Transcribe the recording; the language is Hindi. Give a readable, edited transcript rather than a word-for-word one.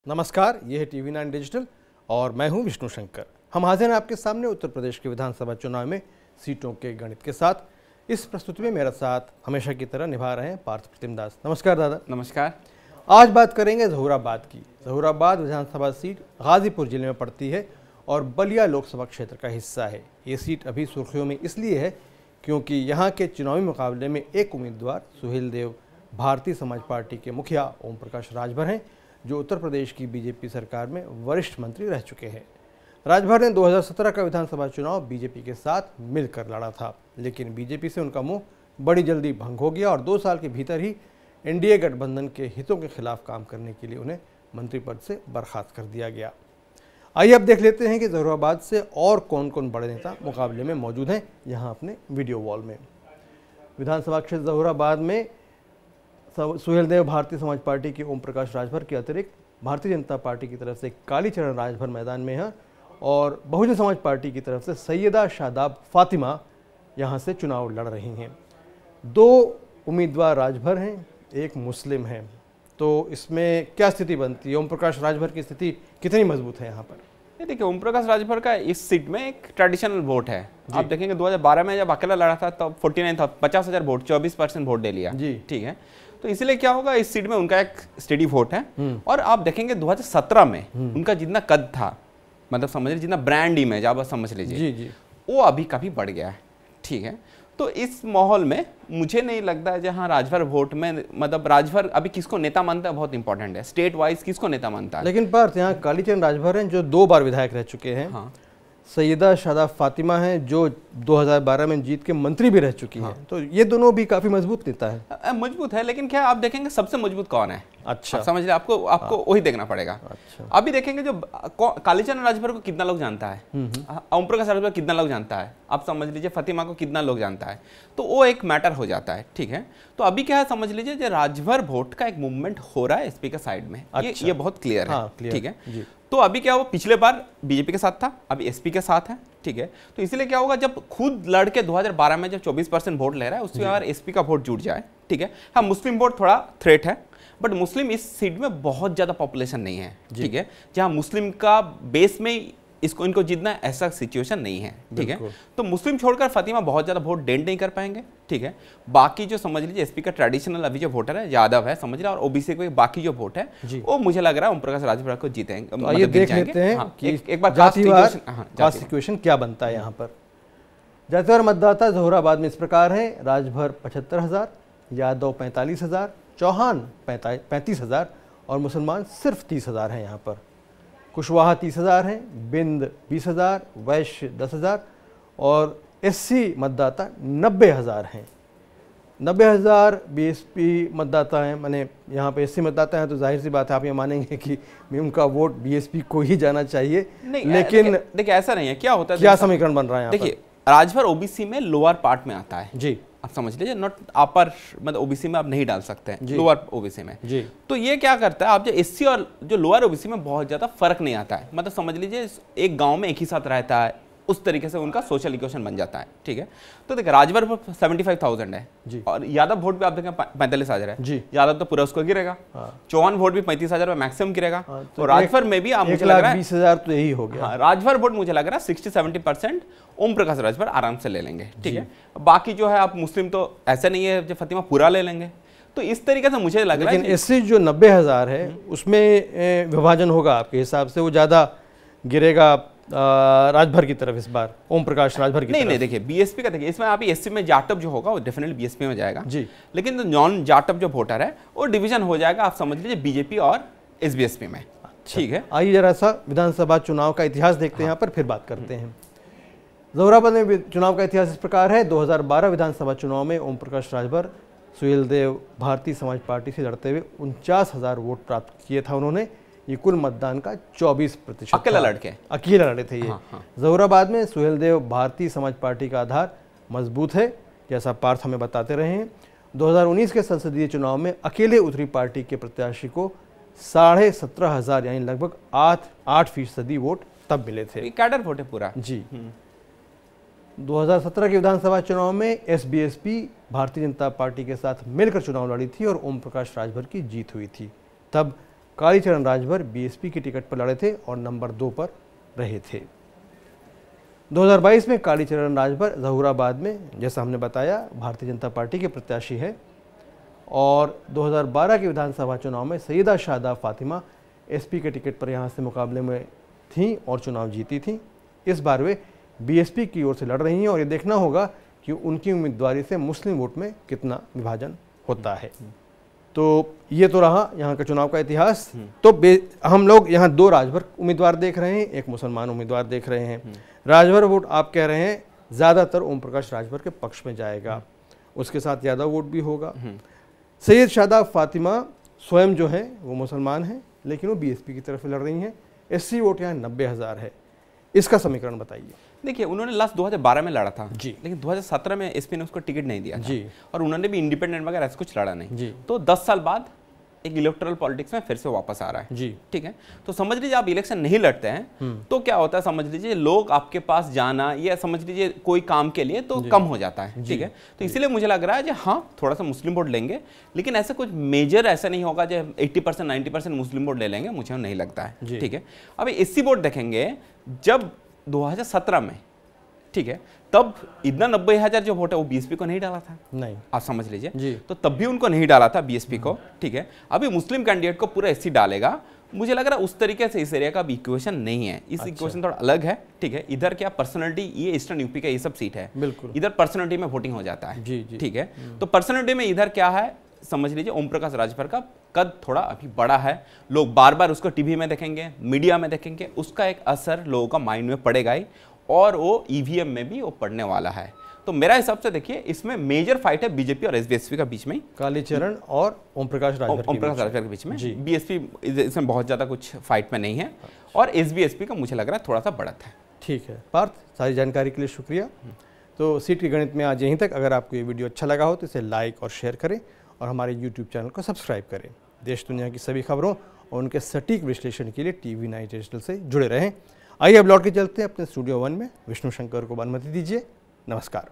नमस्कार, ये है TV9 डिजिटल और मैं हूं विष्णु शंकर। हम हाजिर हैं आपके सामने उत्तर प्रदेश के विधानसभा चुनाव में सीटों के गणित के साथ। इस प्रस्तुति में मेरा साथ हमेशा की तरह निभा रहे हैं पार्थ प्रतिम दास। नमस्कार दादा। नमस्कार। आज बात करेंगे ज़हूराबाद की। ज़हूराबाद विधानसभा सीट गाजीपुर जिले में पड़ती है और बलिया लोकसभा क्षेत्र का हिस्सा है। ये सीट अभी सुर्खियों में इसलिए है क्योंकि यहाँ के चुनावी मुकाबले में एक उम्मीदवार सुहेल देव भारतीय समाज पार्टी के मुखिया ओम प्रकाश राजभर हैं, जो उत्तर प्रदेश की बीजेपी सरकार में वरिष्ठ मंत्री रह चुके हैं। राजभर ने 2017 का विधानसभा चुनाव बीजेपी के साथ मिलकर लड़ा था, लेकिन बीजेपी से उनका मुंह बड़ी जल्दी भंग हो गया और 2 साल के भीतर ही एनडीए गठबंधन के हितों के खिलाफ काम करने के लिए उन्हें मंत्री पद से बर्खास्त कर दिया गया। आइए अब देख लेते हैं कि ज़हूराबाद से और कौन कौन बड़े नेता मुकाबले में मौजूद हैं यहाँ अपने वीडियो वॉल में। विधानसभा क्षेत्र ज़हूराबाद में सुहेल देव भारतीय समाज पार्टी के ओम प्रकाश राजभर के अतिरिक्त भारतीय जनता पार्टी की तरफ से कालीचरण राजभर मैदान में है और बहुजन समाज पार्टी की तरफ से सैयदा शादाब फातिमा यहां से चुनाव लड़ रही हैं। 2 उम्मीदवार राजभर हैं, एक मुस्लिम है। तो इसमें क्या स्थिति बनती है? ओम प्रकाश राजभर की स्थिति कितनी मजबूत है यहाँ पर? देखिए, ओम प्रकाश राजभर का इस सीट में एक ट्रेडिशनल वोट है। आप देखेंगे 2012 में जब अकेला लड़ा था तब 49 था, 50,000 वोट, 24% वोट ले लिया। जी ठीक है। तो इसलिए क्या होगा, इस सीट में उनका एक स्टेडी वोट है। और आप देखेंगे 2017 में उनका जितना कद था, मतलब समझ लीजिए जितना ब्रांड इमेज आप समझ लीजिए, जी जी, वो अभी काफी बढ़ गया है। ठीक है। तो इस माहौल में मुझे नहीं लगता है जहां राजभर वोट में, मतलब राजभर अभी किसको नेता मानता है बहुत इंपॉर्टेंट है, स्टेट वाइज किसको नेता मानता है। लेकिन पार्थ, यहाँ कालीचरण राजभर हैं जो 2 बार विधायक रह चुके हैं। हाँ। सैयदा शादाब फातिमा हैं जो 2012 में जीत के मंत्री भी रह चुकी हैं। तो ये दोनों भी काफी मजबूत नेता है। मजबूत है, लेकिन क्या आप देखेंगे सबसे मजबूत कौन है? अच्छा, समझ लिया, आपको वही देखना पड़ेगा। अच्छा। अभी देखेंगे जो कालीचरण राजभर को कितना लोग जानता है, ओम प्रकाश राजभर कितना लोग जानता है, आप समझ लीजिए फातिमा को कितना लोग जानता है, तो वो एक मैटर हो जाता है। ठीक है। तो अभी क्या है, समझ लीजिए जो राजभर वोट का एक मूवमेंट हो रहा है एसपी के साइड में। अच्छा। ये बहुत क्लियर है। ठीक है। तो अभी क्या हुआ, पिछले बार बीजेपी के साथ था, अभी एसपी के साथ है। ठीक है। तो इसलिए क्या होगा, जब खुद लड़के 2012 में जब 24% वोट ले रहा है, उसके बाद एसपी का वोट जुट जाए। ठीक है। हाँ, मुस्लिम वोट थोड़ा थ्रेट है, बट मुस्लिम इस सीट में बहुत ज्यादा पॉपुलेशन नहीं है। ठीक है। जहां मुस्लिम का बेस में इनको जीतना ऐसा सिचुएशन नहीं है। ठीक है। तो मुस्लिम छोड़कर फातिमा बहुत ज्यादा वोट डेंट नहीं कर पाएंगे। ठीक है। बाकी जो समझ लीजिए एसपी का ट्रेडिशनल अभी जो वोटर है यादव है, समझ रहे, और ओबीसी को बाकी जो वोट है वो मुझे लग रहा है ओम प्रकाश राजभर को जीतेंगे। तो आइए देख लेते हैं कि एक बार कास्ट सिचुएशन क्या बनता है यहाँ पर। जातिवार मतदाता ज़हूराबाद में इस प्रकार है: राजभर 75,000, यादव 45,000, चौहान 35,000 और मुसलमान सिर्फ 30,000 हैं यहाँ पर। कुशवाहा 30,000 हैं, बिंद 20,000, वैश्य 10,000 और एससी मतदाता 90,000 हैं। 90,000 बीएसपी मतदाता हैं, माने यहाँ पे एससी मतदाता हैं, तो जाहिर सी बात है आप ये मानेंगे कि उनका वोट बीएसपी को ही जाना चाहिए। लेकिन देखिए ऐसा नहीं है। क्या होता है, क्या समीकरण बन रहा है? देखिए, राजभर ओबीसी में लोअर पार्ट में आता है। जी, आप समझ लीजिए, नॉट अपर, मतलब ओबीसी में आप नहीं डाल सकते हैं, लोअर ओबीसी में। जी। तो ये क्या करता है, आप जो एससी और जो लोअर ओबीसी में बहुत ज्यादा फर्क नहीं आता है, मतलब समझ लीजिए एक गांव में एक ही साथ रहता है, उस तरीके से उनका सोशल इक्वेशन बन जाता है। ठीक है। तो देखिए राजभर 75,000 है जी, और यादव वोट भी आप देखें 45,000 है जी। यादव तो पूरा उसको गिरेगा। चौहान वोट भी 35,000 में मैक्सिमम गिरेगा। तो राजभर में भी मुझे लग रहा है 20,000 तो यही हो गया। राजभर वोट मुझे लग रहा है 60-70% ओम प्रकाश राजभर आराम से ले लेंगे। ठीक है। बाकी जो है आप मुस्लिम तो ऐसा नहीं है जो फातिमा पूरा ले लेंगे। तो इस तरीके से मुझे लग रहा है, लेकिन एससी जो 90,000 है उसमें विभाजन होगा आपके हिसाब से, वो ज्यादा गिरेगा राजभर की तरफ इस बार, ओम प्रकाश राजभर की तरफ? नहीं, देखिए बीएसपी का, देखिए इसमें आप एससी में जाटव जो होगा वो डेफिनेटली बीएसपी में जाएगा जी। लेकिन जो नॉन जाटव जो वोटर है वो डिवीजन हो जाएगा, आप समझ लीजिए बीजेपी और एसबीएसपी में। ठीक है। आइए जरा सा विधानसभा चुनाव का इतिहास देखते हैं यहाँ पर, फिर बात करते हैं। ज़हूराबाद में चुनाव का इतिहास इस प्रकार है: 2012 विधानसभा चुनाव में ओम प्रकाश राजभर सुहेल देव भारतीय समाज पार्टी से लड़ते हुए 49,000 वोट प्राप्त किए था उन्होंने। ये कुल मतदान का 24% अकेला लड़े थे ये। ज़हूराबाद में सुहेल देव भारतीय समाज पार्टी का आधार मजबूत है, जैसा पार्थ हमें बताते रहे हैं। 2019 के संसदीय चुनाव में अकेले उतरी पार्टी के प्रत्याशी को 17,500 यानी लगभग 8% वोट तब मिले थे। कैडर वोट है पूरा जी। 2017 के विधानसभा चुनाव में एसबीएसपी भारतीय जनता पार्टी के साथ मिलकर चुनाव लड़ी थी और ओम प्रकाश राजभर की जीत हुई थी। तब कालीचरण राजभर बीएसपी की टिकट पर लड़े थे और नंबर 2 पर रहे थे। 2022 में कालीचरण राजभर जहूराबाद में, जैसा हमने बताया, भारतीय जनता पार्टी के प्रत्याशी है और 2012 के विधानसभा चुनाव में सैयदा शादा फातिमा एसपी के टिकट पर यहाँ से मुकाबले में थीं और चुनाव जीती थीं। इस बार वे बीएसपी की ओर से लड़ रही हैं और ये देखना होगा कि उनकी उम्मीदवारी से मुस्लिम वोट में कितना विभाजन होता है। तो ये तो रहा यहाँ का चुनाव का इतिहास। तो हम लोग यहाँ 2 राजभर उम्मीदवार देख रहे हैं, एक मुसलमान उम्मीदवार देख रहे हैं। राजभर वोट आप कह रहे हैं ज़्यादातर ओम प्रकाश राजभर के पक्ष में जाएगा, उसके साथ यादव वोट भी होगा। सैयद शादा फातिमा स्वयं जो है वो मुसलमान हैं, लेकिन वो बीएसपी की तरफ लड़ रही हैं। एससी वोट यहाँ 90,000 है। इसका समीकरण बताइए। देखिए, उन्होंने लास्ट 2012 में लड़ा था जी, लेकिन 2017 में एसपी ने उसको टिकट नहीं दिया था जी, और उन्होंने भी इंडिपेंडेंट वगैरह ऐसा कुछ लड़ा नहीं जी। तो 10 साल बाद एक इलेक्टोरल पॉलिटिक्स में फिर से वापस आ रहा है जी, ठीक है। तो समझ लीजिए आप इलेक्शन नहीं लड़ते हैं तो क्या होता है, समझ लीजिए लोग आपके पास जाना या समझ लीजिए कोई काम के लिए तो कम हो जाता है ठीक है। तो इसीलिए मुझे लग रहा है जो हाँ थोड़ा सा मुस्लिम वोट लेंगे, लेकिन ऐसा कुछ मेजर ऐसा नहीं होगा जो 80% 90% मुस्लिम वोट ले लेंगे, मुझे नहीं लगता है ठीक है। अब एससी वोट देखेंगे, जब 2017 में ठीक है तब इतना 90,000 जो वोट है वो बीएसपी को नहीं डाला था, नहीं आप समझ लीजिए, तो तब भी उनको नहीं डाला था बीएसपी को ठीक है। अभी मुस्लिम कैंडिडेट को पूरा एससी डालेगा, मुझे लग रहा है उस तरीके से इस एरिया का इक्वेशन नहीं है। इस इक्वेशन थोड़ा अलग है ठीक है। इधर क्या पर्सनैलिटी, ये ईस्टर्न यूपी का ये सब सीट है, बिल्कुल इधर पर्सनैलिटी में वोटिंग हो जाता है जी, ठीक है। तो पर्सनैलिटी में इधर क्या है, समझ लीजिए ओम प्रकाश राजभर का कद थोड़ा अभी बड़ा है, लोग बार बार उसको टीवी में देखेंगे, मीडिया में देखेंगे, उसका एक असर लोगों का माइंड में पड़ेगा ही और वो ईवीएम में भी वो पड़ने वाला है। तो मेरा हिसाब से देखिए इसमें मेजर फाइट है बीजेपी और एसबीएसपी का बीच में, कालीचरण और ओम प्रकाश राजभर के बीच में। बीएसपी इसमें बहुत ज्यादा कुछ फाइट में नहीं है और एसबीएसपी का मुझे लग रहा है थोड़ा सा बढ़त है। ठीक है पार्थ, सारी जानकारी के लिए शुक्रिया। तो सीट के गणित में आज यहीं तक। अगर आपको ये वीडियो अच्छा लगा हो तो इसे लाइक और शेयर करें और हमारे यूट्यूब चैनल को सब्सक्राइब करें। देश दुनिया की सभी खबरों और उनके सटीक विश्लेषण के लिए TV9 डिजिटल से जुड़े रहें। आइए अब लौट के चलते हैं अपने स्टूडियो 1 में। विष्णु शंकर को अनुमति दीजिए। नमस्कार।